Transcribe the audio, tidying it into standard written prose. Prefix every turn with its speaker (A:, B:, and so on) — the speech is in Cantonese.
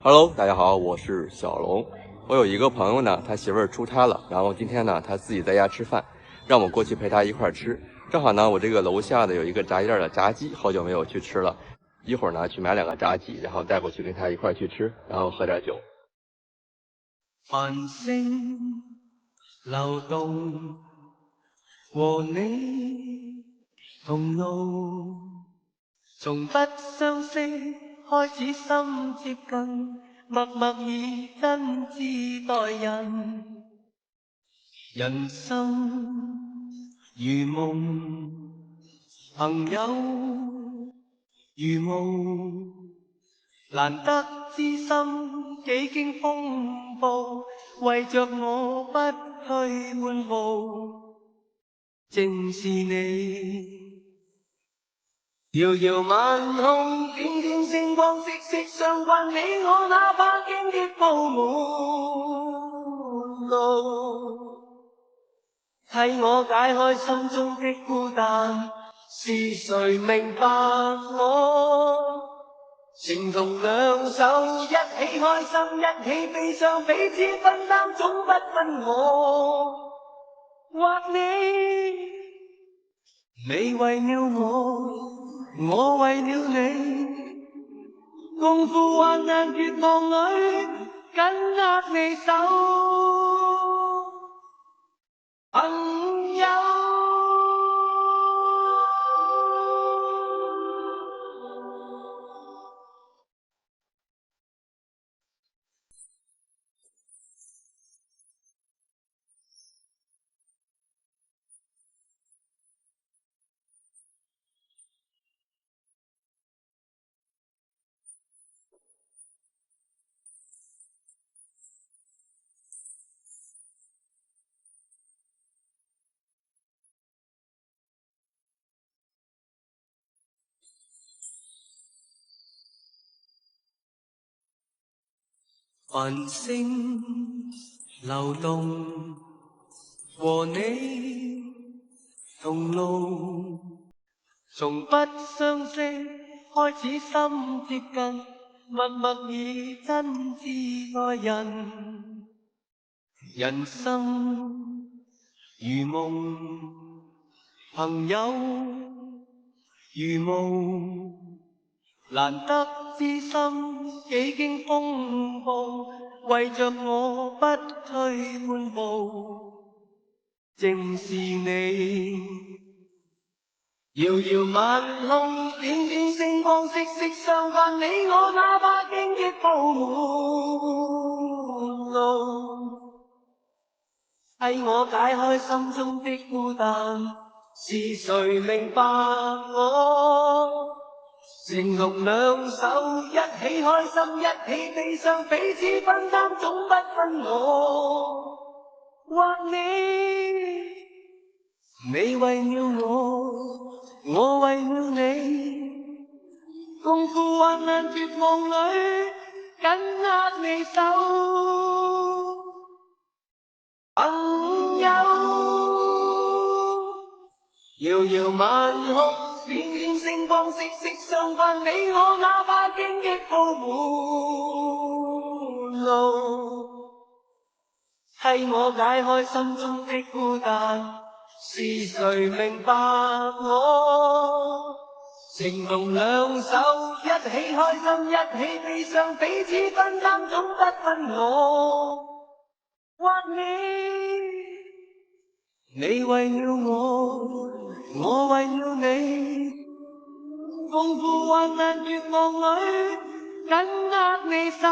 A: Hello，大家好，我是小龙。我有一个朋友呢，他媳妇儿出差了，然后今天呢，他自己在家吃饭，让我过去陪他一块儿吃。正好呢，我这个楼下的有一个炸鸡店的炸鸡，好久没有去吃了。一会儿呢，去买2个炸鸡，然后带过去跟他一块儿去吃，然後喝點酒。
B: 繁星流動，和你同路，從不相識開始心接近，默默以真摯待人。人生如夢，朋友如霧，難得知心幾經風暴，為着我不退半步，正是你。遙遙晚空，點點星光，息息相關你我，哪怕荊棘鋪滿路，替我解開心中的孤單，是誰明白我？情同兩手，一起開心，一起悲傷，彼此分擔，總不分我。或你為了我為了你，共赴患難絕望裏，緊握你手，朋友。繁星流動，和你同路，從不相識開始心接近，默默以真摯愛人。人生如夢，朋友如霧，難得知心幾經風暴，為着我不退半步，正是你。遙遙晚空，點點星光，息息相關你我，哪怕荊棘鋪滿路，替我解開心中的孤單，是誰明白我？情同兩手，一起開心，一起悲傷，彼此分擔，總不分我。或你為了我為了你，共赴患難絕望裏，緊握你手，朋友。遙遙晚空，點點星光，息息相關你我，哪怕荊棘鋪滿路，替我解開心中的孤單，是誰明白我？情同兩手，一起開心，一起悲傷，彼此分擔，總不分我。或你為了我為了你，共赴患難絕望裏，緊握你手。